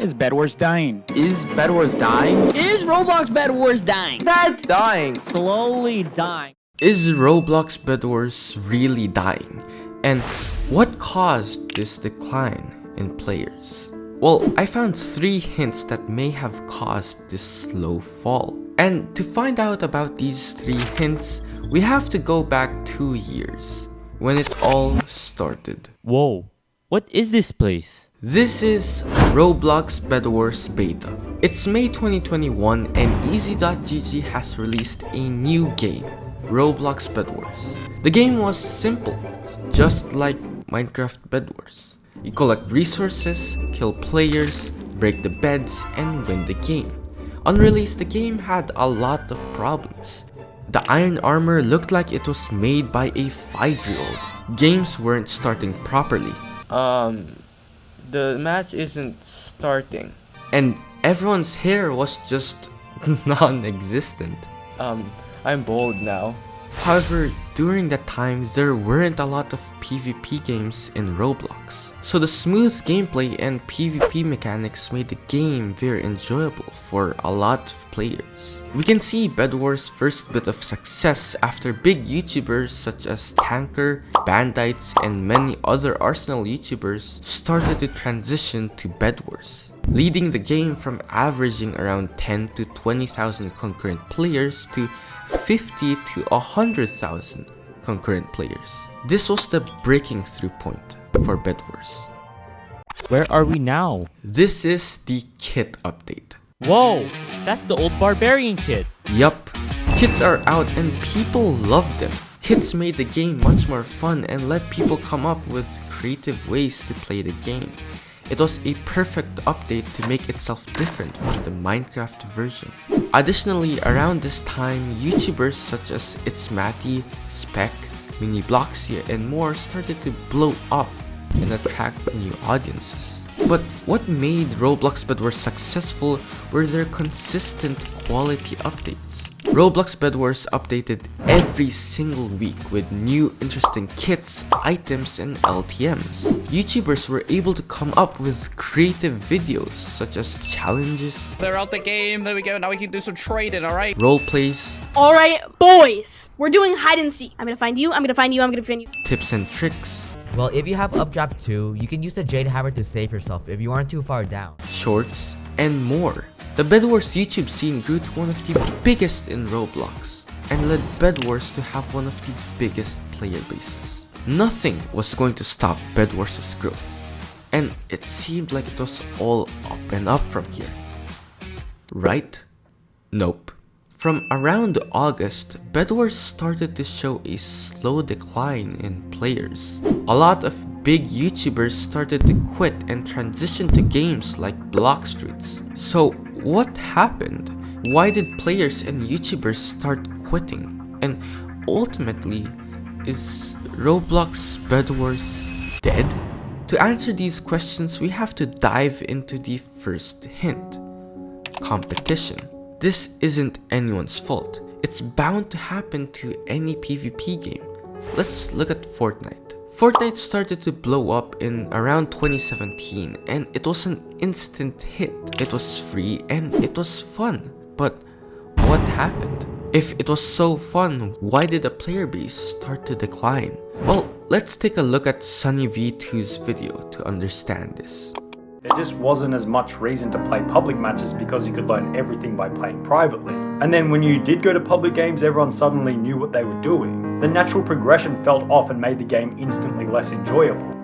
Is Bedwars dying? Is Bedwars dying? Is Roblox Bedwars dying? That's dying. Slowly dying. Is Roblox Bedwars really dying? And what caused this decline in players? Well, I found 3 hints that may have caused this slow fall. And to find out about these 3 hints, we have to go back 2 years, when it all started. Whoa, what is this place? This is Roblox Bedwars Beta. It's May 2021 and Easy.gg has released a new game, Roblox Bedwars. The game was simple, just like Minecraft Bedwars. You collect resources, kill players, break the beds, and win the game. On release, the game had a lot of problems. The iron armor looked like it was made by a 5-year-old. Games weren't starting properly. The match isn't starting. And everyone's hair was just non-existent. I'm bold now. However, during that time, there weren't a lot of PvP games in Roblox. So the smooth gameplay and PvP mechanics made the game very enjoyable for a lot of players. We can see Bedwars' first bit of success after big YouTubers such as Tanker, Bandites, and many other Arsenal YouTubers started to transition to Bedwars, leading the game from averaging around 10 to 20,000 concurrent players to 50 to 100,000 concurrent players. This was the breaking through point for Bedwars. Where are we now? This is the kit update. Whoa, that's the old barbarian kit. Yup, kits are out and people love them. Kits made the game much more fun and let people come up with creative ways to play the game. It was a perfect update to make itself different from the Minecraft version. Additionally, around this time, YouTubers such as It's Matty, Spec, Mini Bloxia, and more started to blow up and attract new audiences. But what made Roblox Bedwars successful were their consistent quality updates. Roblox Bedwars updated every single week with new interesting kits, items, and LTMs. YouTubers were able to come up with creative videos such as challenges, Clear out the game, there we go, now we can do some trading, alright? roleplays, Alright, boys, we're doing hide and seek. I'm gonna find you, I'm gonna find you, I'm gonna find you. tips and tricks, Well, if you have Updraft 2, you can use the Jade Hammer to save yourself if you aren't too far down. shorts, and more. The Bedwars YouTube scene grew to one of the biggest in Roblox and led Bedwars to have one of the biggest player bases. Nothing was going to stop Bedwars' growth, and it seemed like it was all up and up from here. Right? Nope. From around August, Bedwars started to show a slow decline in players. A lot of big YouTubers started to quit and transition to games like Bloxfruits. So what happened? Why did players and YouTubers start quitting? And ultimately, is Roblox Bedwars dead? To answer these questions, we have to dive into the first hint: competition. This isn't anyone's fault. It's bound to happen to any PvP game. Let's look at Fortnite. Fortnite started to blow up in around 2017 and it was an instant hit. It was free and it was fun. But what happened? If it was so fun, why did the player base start to decline? Well, let's take a look at SunnyV2's video to understand this. There just wasn't as much reason to play public matches because you could learn everything by playing privately. And then when you did go to public games, everyone suddenly knew what they were doing. The natural progression felt off and made the game instantly less enjoyable.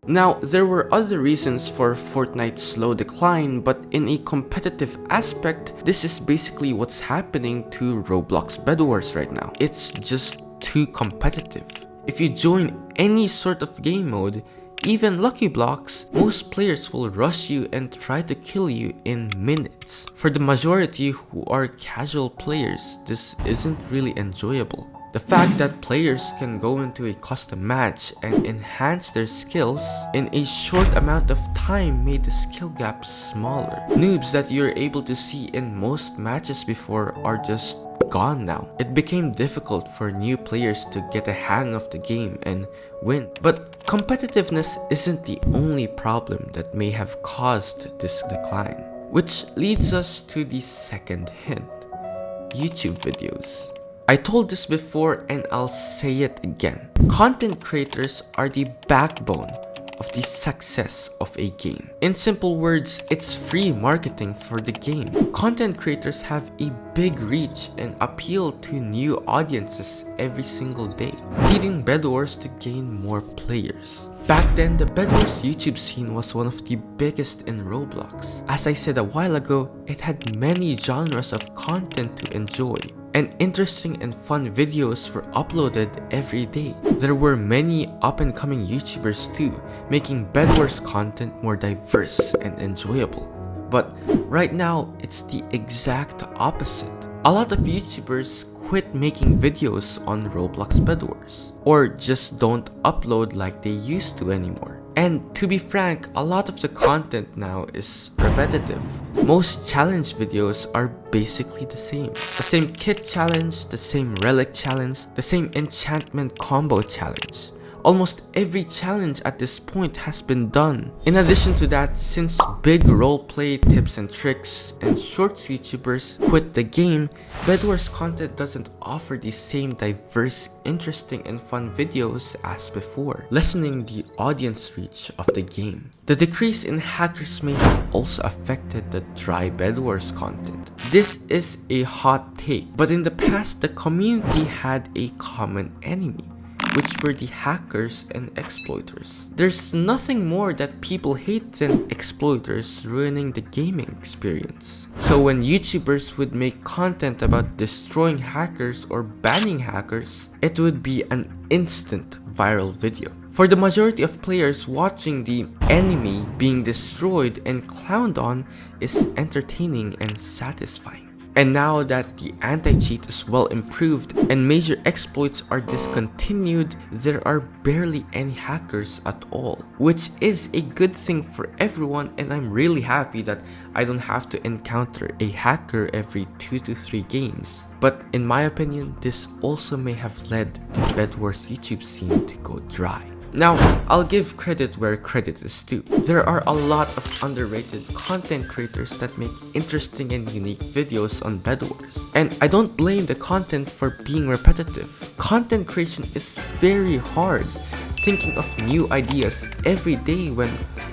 Now, there were other reasons for Fortnite's slow decline, but in a competitive aspect, this is basically what's happening to Roblox Bedwars right now. It's just too competitive. If you join any sort of game mode, even Lucky Blocks, most players will rush you and try to kill you in minutes. For the majority who are casual players, this isn't really enjoyable. The fact that players can go into a custom match and enhance their skills in a short amount of time made the skill gap smaller. Noobs that you're able to see in most matches before are just gone now. It became difficult for new players to get a hang of the game and win. But competitiveness isn't the only problem that may have caused this decline. Which leads us to the second hint: YouTube videos. I told this before and I'll say it again. Content creators are the backbone of the success of a game. In simple words, it's free marketing for the game. Content creators have a big reach and appeal to new audiences every single day, leading Bedwars to gain more players. Back then, the Bedwars YouTube scene was one of the biggest in Roblox. As I said a while ago, it had many genres of content to enjoy, and interesting and fun videos were uploaded every day. There were many up-and-coming YouTubers too, making Bedwars content more diverse and enjoyable. But right now, it's the exact opposite. A lot of YouTubers quit making videos on Roblox Bedwars, or just don't upload like they used to anymore. And to be frank, a lot of the content now is repetitive. Most challenge videos are basically the same. The same kit challenge, the same relic challenge, the same enchantment combo challenge. Almost every challenge at this point has been done. In addition to that, since big roleplay, tips and tricks, and shorts YouTubers quit the game, Bedwars content doesn't offer the same diverse, interesting and fun videos as before, lessening the audience reach of the game. The decrease in hackers may have also affected the dry Bedwars content. This is a hot take, but in the past the community had a common enemy, which were the hackers and exploiters. There's nothing more that people hate than exploiters ruining the gaming experience. So when YouTubers would make content about destroying hackers or banning hackers, it would be an instant viral video. For the majority of players, watching the enemy being destroyed and clowned on is entertaining and satisfying. And now that the anti-cheat is well improved and major exploits are discontinued, there are barely any hackers at all, which is a good thing for everyone, and I'm really happy that I don't have to encounter a hacker every 2 to 3 games. But in my opinion, this also may have led the Bedwars YouTube scene to go dry. Now, I'll give credit where credit is due. There are a lot of underrated content creators that make interesting and unique videos on Bedwars. And I don't blame the content for being repetitive. Content creation is very hard. Thinking of new ideas every day when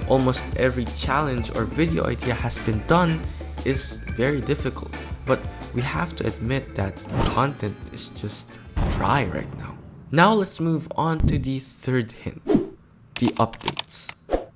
almost every challenge or video idea has been done is very difficult. But we have to admit that content is just dry right now. Now let's move on to the third hint: the updates.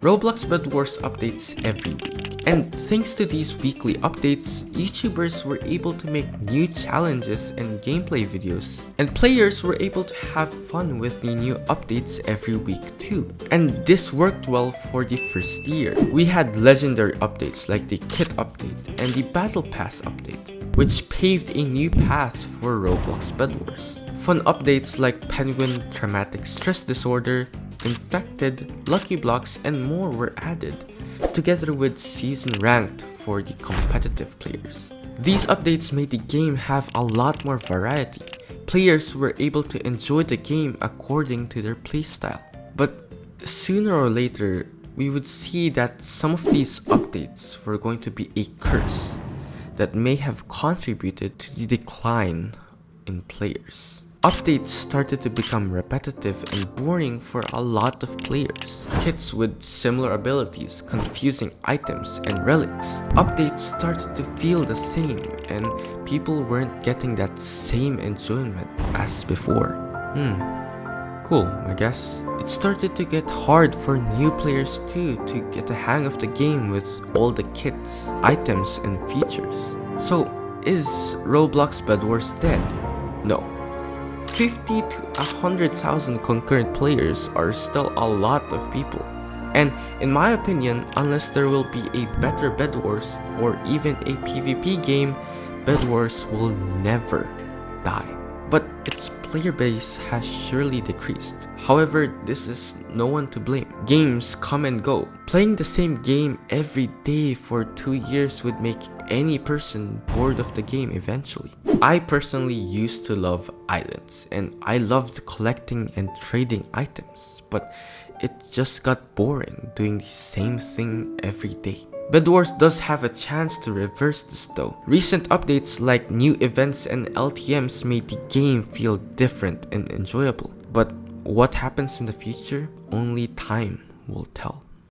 Roblox Bedwars updates every week, and thanks to these weekly updates, YouTubers were able to make new challenges and gameplay videos, and players were able to have fun with the new updates every week too. And this worked well for the first year. We had legendary updates like the kit update and the battle pass update, which paved a new path for Roblox Bedwars. Fun updates like Penguin, Traumatic Stress Disorder, Infected, Lucky Blocks, and more were added, together with Season Ranked for the competitive players. These updates made the game have a lot more variety. Players were able to enjoy the game according to their playstyle. But sooner or later, we would see that some of these updates were going to be a curse that may have contributed to the decline in players. Updates started to become repetitive and boring for a lot of players. Kits with similar abilities, confusing items, and relics. Updates started to feel the same, and people weren't getting that same enjoyment as before. Cool, I guess. It started to get hard for new players too to get a hang of the game with all the kits, items, and features. So, is Roblox Bedwars dead? No. 50 to 100,000 concurrent players are still a lot of people. And in my opinion, unless there will be a better Bedwars or even a PvP game, Bedwars will never die. But it's player base has surely decreased. However, this is no one to blame. Games come and go. Playing the same game every day for 2 years would make any person bored of the game eventually. I personally used to love islands, and I loved collecting and trading items, but it just got boring doing the same thing every day. Bedwars does have a chance to reverse this though. Recent updates like new events and LTMs made the game feel different and enjoyable. But what happens in the future, only time will tell.